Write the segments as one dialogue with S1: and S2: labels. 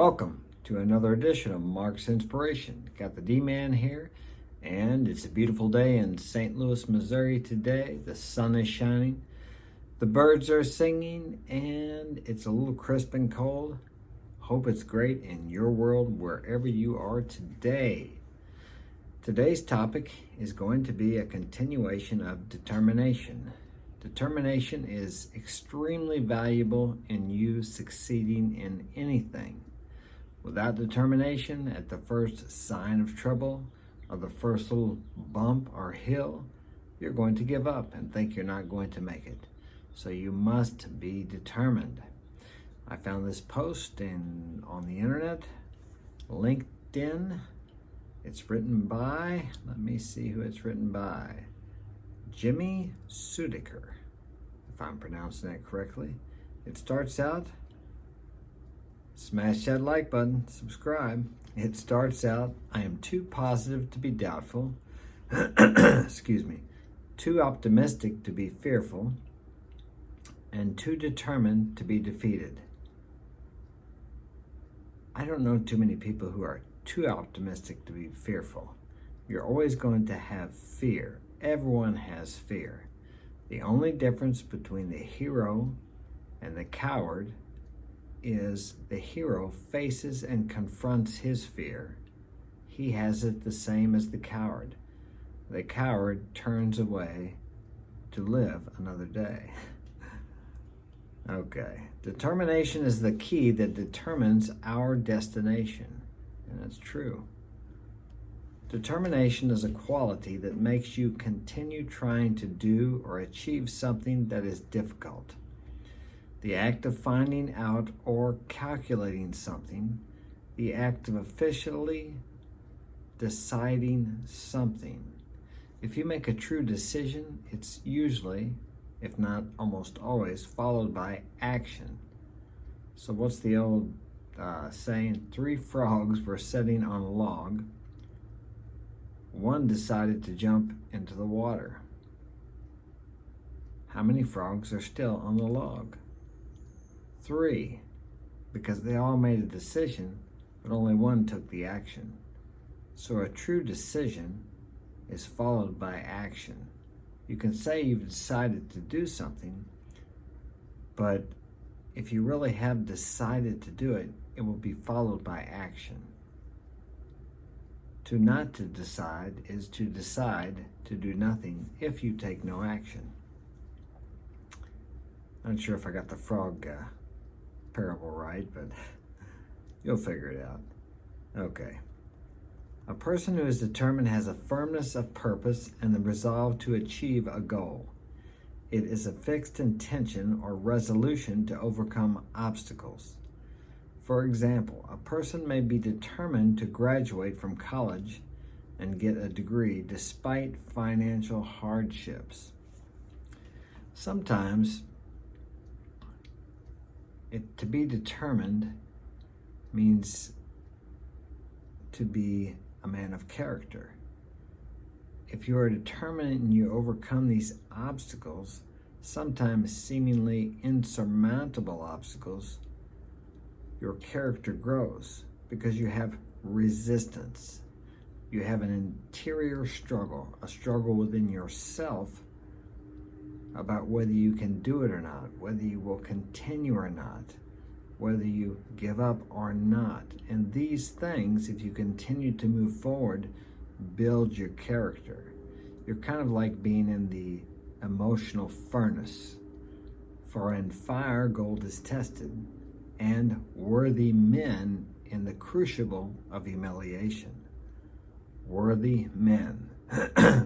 S1: Welcome to another edition of Mark's Inspiration. Got the D-Man here, and it's a beautiful day in St. Louis, Missouri today. The sun is shining, the birds are singing, and it's a little crisp and cold. Hope it's great in your world wherever you are today. Today's topic is going to be a continuation of determination. Determination is extremely valuable in you succeeding in anything. Without determination, at the first sign of trouble or the first little bump or hill, you're going to give up and think you're not going to make it. So you must be determined. I found this post on the internet, LinkedIn. It's written by, let me see who it's written by, Jimmy Sudiker, if I'm pronouncing that correctly. It starts out, smash that like button, subscribe. It starts out, I am too positive to be doubtful, excuse me, too optimistic to be fearful, and too determined to be defeated. I don't know too many people who are too optimistic to be fearful. You're always going to have fear. Everyone has fear. The only difference between the hero and the coward is the hero faces and confronts his fear. He has it the same as the coward. The coward turns away to live another day. Okay, determination is the key that determines our destination, and that's true. Determination is a quality that makes you continue trying to do or achieve something that is difficult. The act of finding out or calculating something, the act of officially deciding something. If you make a true decision, it's usually, if not almost always, followed by action. So what's the old saying? 3 frogs were sitting on a log. One decided to jump into the water. How many frogs are still on the log? 3, because they all made a decision, but only one took the action. So a true decision is followed by action. You can say you've decided to do something, but if you really have decided to do it, it will be followed by action. To not to decide is to decide to do nothing if you take no action. Not sure if I got the frog parable right, but you'll figure it out. Okay. A person who is determined has a firmness of purpose and the resolve to achieve a goal. It is a fixed intention or resolution to overcome obstacles. For example, a person may be determined to graduate from college and get a degree despite financial hardships. Sometimes to be determined means to be a man of character. If you are determined and you overcome these obstacles, sometimes seemingly insurmountable obstacles, your character grows because you have resistance. You have an interior struggle, a struggle within yourself about whether you can do it or not, whether you will continue or not, whether you give up or not. And these things, if you continue to move forward, build your character. You're kind of like being in the emotional furnace. For in fire gold is tested, and worthy men in the crucible of humiliation. Worthy men,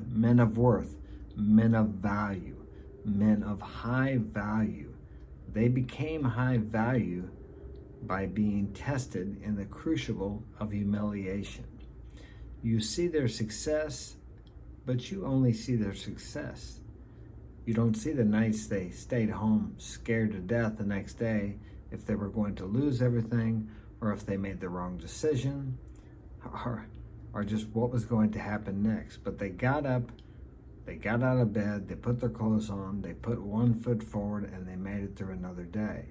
S1: men of worth, men of value, men of high value. They became high value by being tested in the crucible of humiliation. You see their success, but you only see their success. You don't see the nights they stayed home scared to death the next day if they were going to lose everything, or if they made the wrong decision, or just what was going to happen next. But they got up, they got out of bed, they put their clothes on, they put one foot forward, and they made it through another day.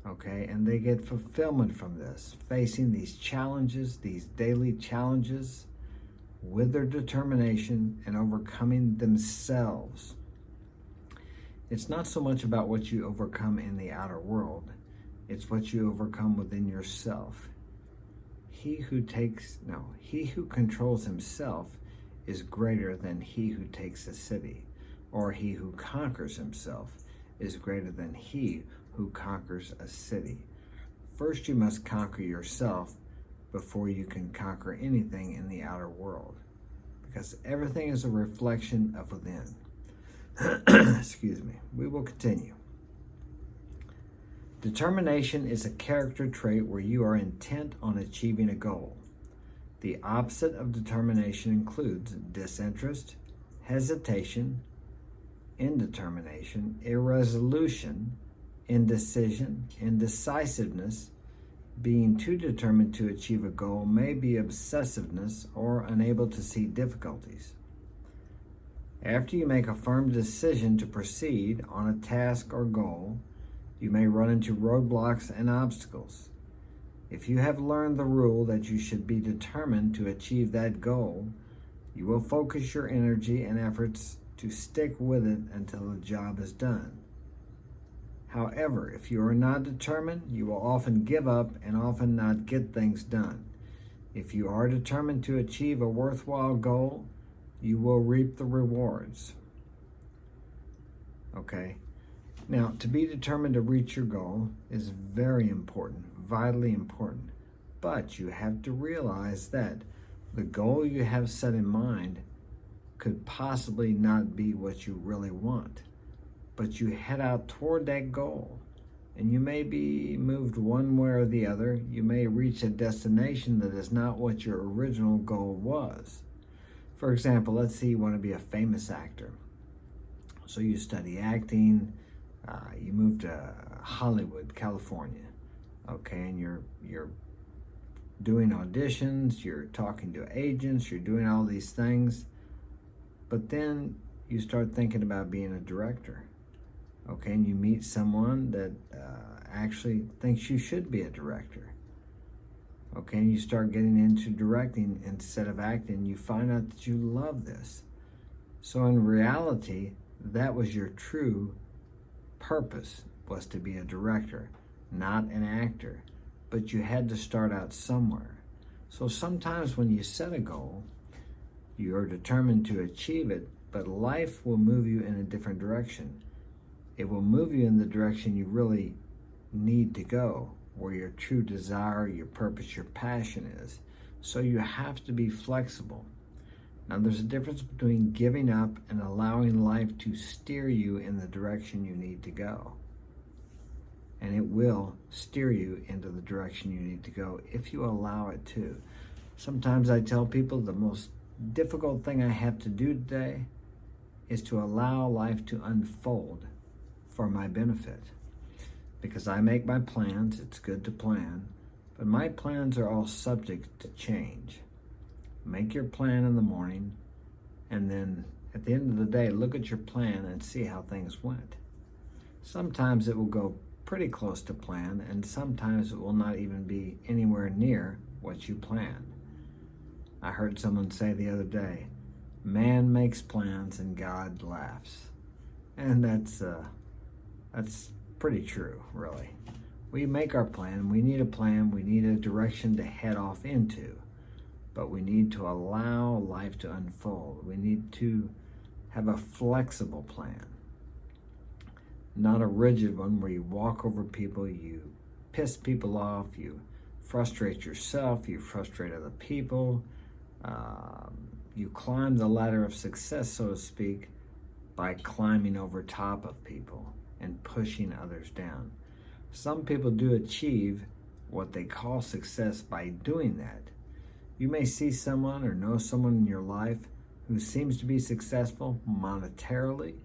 S1: Okay, and they get fulfillment from this, facing these challenges, these daily challenges, with their determination and overcoming themselves. It's not so much about what you overcome in the outer world, it's what you overcome within yourself. He who controls himself is greater than he who takes a city, or he who conquers himself is greater than he who conquers a city. First, you must conquer yourself before you can conquer anything in the outer world, because everything is a reflection of within. Excuse me. We will continue. Determination is a character trait where you are intent on achieving a goal. The opposite of determination includes disinterest, hesitation, indetermination, irresolution, indecision, indecisiveness. Being too determined to achieve a goal may be obsessiveness or unable to see difficulties. After you make a firm decision to proceed on a task or goal, you may run into roadblocks and obstacles. If you have learned the rule that you should be determined to achieve that goal, you will focus your energy and efforts to stick with it until the job is done. However, if you are not determined, you will often give up and often not get things done. If you are determined to achieve a worthwhile goal, you will reap the rewards. Okay? Now, to be determined to reach your goal is very important, vitally important. But you have to realize that the goal you have set in mind could possibly not be what you really want. But you head out toward that goal, and you may be moved one way or the other. You may reach a destination that is not what your original goal was. For example, let's say you want to be a famous actor. So you study acting, you move to Hollywood, California, okay, and you're doing auditions, you're talking to agents, you're doing all these things, but then you start thinking about being a director. Okay, and you meet someone that actually thinks you should be a director. Okay, and you start getting into directing instead of acting. You find out that you love this. So in reality, that was your true purpose, was to be a director, not an actor. But you had to start out somewhere. So sometimes when you set a goal, you are determined to achieve it, but life will move you in a different direction. It will move you in the direction you really need to go, where your true desire, your purpose, your passion is. So you have to be flexible. Now, there's a difference between giving up and allowing life to steer you in the direction you need to go. And it will steer you into the direction you need to go if you allow it to. Sometimes I tell people the most difficult thing I have to do today is to allow life to unfold for my benefit. Because I make my plans, it's good to plan, but my plans are all subject to change. Make your plan in the morning, and then at the end of the day, look at your plan and see how things went. Sometimes it will go pretty close to plan, and sometimes it will not even be anywhere near what you planned. I heard someone say the other day, man makes plans and God laughs. And that's pretty true, really. We make our plan, we need a direction to head off into, but we need to allow life to unfold. We need to have a flexible plan, not a rigid one where you walk over people, you piss people off, you frustrate yourself, you frustrate other people, you climb the ladder of success, so to speak, by climbing over top of people and pushing others down. Some people do achieve what they call success by doing that. You may see someone or know someone in your life who seems to be successful monetarily,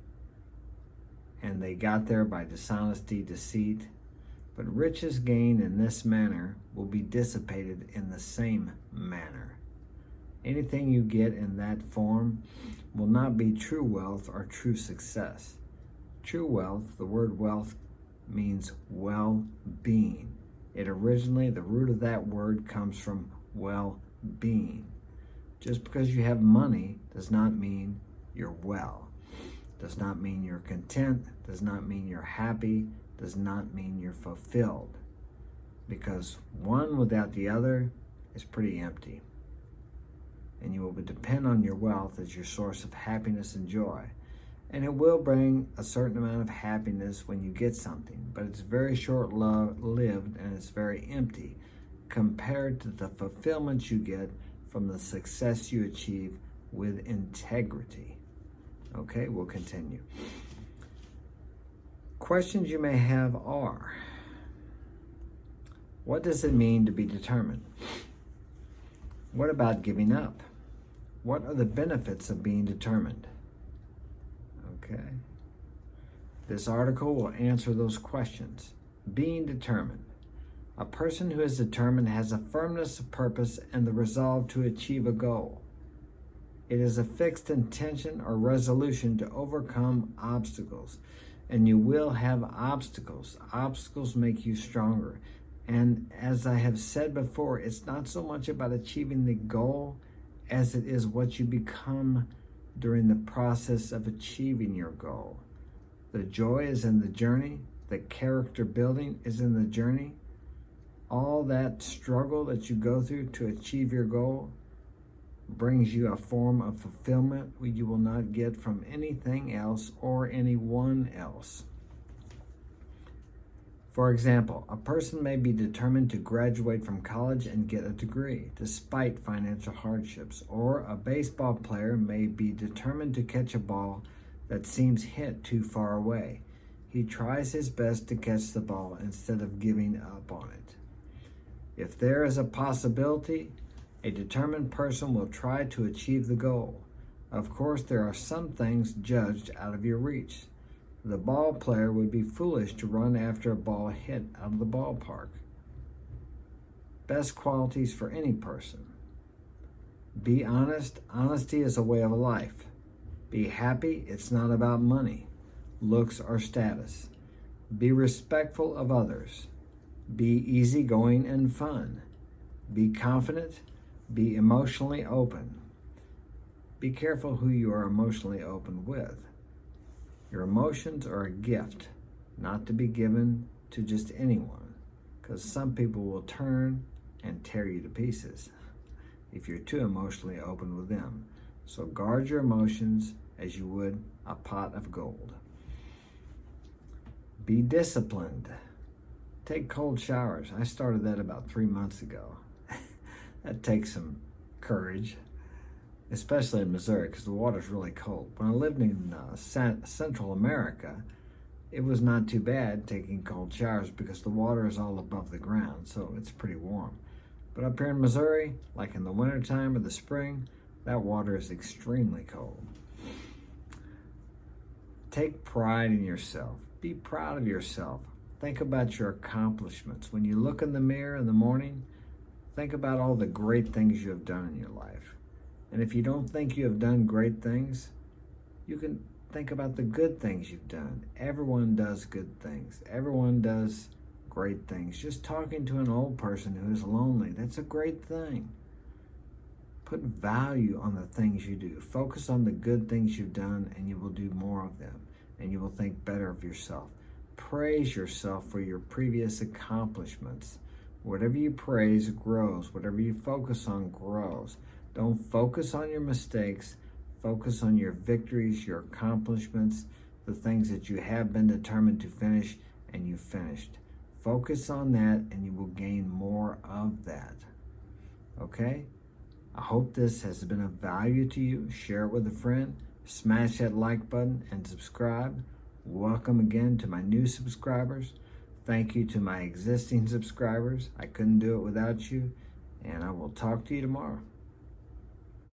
S1: and they got there by dishonesty, deceit, but riches gained in this manner will be dissipated in the same manner. Anything you get in that form will not be true wealth or true success. True wealth, the word wealth means well-being. It originally, the root of that word comes from well-being. Just because you have money does not mean you're well. Does not mean you're content. Does not mean you're happy. Does not mean you're fulfilled. Because one without the other is pretty empty. And you will depend on your wealth as your source of happiness and joy. And it will bring a certain amount of happiness when you get something, but it's very short-lived and it's very empty compared to the fulfillment you get from the success you achieve with integrity. Okay, we'll continue. Questions you may have are, what does it mean to be determined? What about giving up? What are the benefits of being determined? Okay. This article will answer those questions. Being determined. A person who is determined has a firmness of purpose and the resolve to achieve a goal. It is a fixed intention or resolution to overcome obstacles. And you will have obstacles. Obstacles make you stronger. And as I have said before, it's not so much about achieving the goal as it is what you become during the process of achieving your goal. The joy is in the journey. The character building is in the journey. All that struggle that you go through to achieve your goal brings you a form of fulfillment you will not get from anything else or anyone else. For example, a person may be determined to graduate from college and get a degree, despite financial hardships, or a baseball player may be determined to catch a ball that seems hit too far away. He tries his best to catch the ball instead of giving up on it. If there is a possibility, a determined person will try to achieve the goal. Of course, there are some things judged out of your reach. The ball player would be foolish to run after a ball hit out of the ballpark. Best qualities for any person. Be honest. Honesty is a way of life. Be happy. It's not about money, looks, or status. Be respectful of others. Be easygoing and fun. Be confident. Be emotionally open. Be careful who you are emotionally open with. Your emotions are a gift, not to be given to just anyone, because some people will turn and tear you to pieces if you're too emotionally open with them. So guard your emotions as you would a pot of gold. Be disciplined. Take cold showers. I started that about 3 months ago. That takes some courage, especially in Missouri, because the water's really cold. When I lived in Central America, it was not too bad taking cold showers because the water is all above the ground, so it's pretty warm. But up here in Missouri, like in the wintertime or the spring, that water is extremely cold. Take pride in yourself. Be proud of yourself. Think about your accomplishments. When you look in the mirror in the morning, think about all the great things you have done in your life. And if you don't think you have done great things, you can think about the good things you've done. Everyone does good things. Everyone does great things. Just talking to an old person who is lonely, that's a great thing. Put value on the things you do. Focus on the good things you've done, and you will do more of them, and you will think better of yourself. Praise yourself for your previous accomplishments. Whatever you praise grows. Whatever you focus on grows. Don't focus on your mistakes. Focus on your victories, your accomplishments, the things that you have been determined to finish and you finished. Focus on that and you will gain more of that. Okay? I hope this has been of value to you. Share it with a friend. Smash that like button and subscribe. Welcome again to my new subscribers. Thank you to my existing subscribers. I couldn't do it without you. And I will talk to you tomorrow.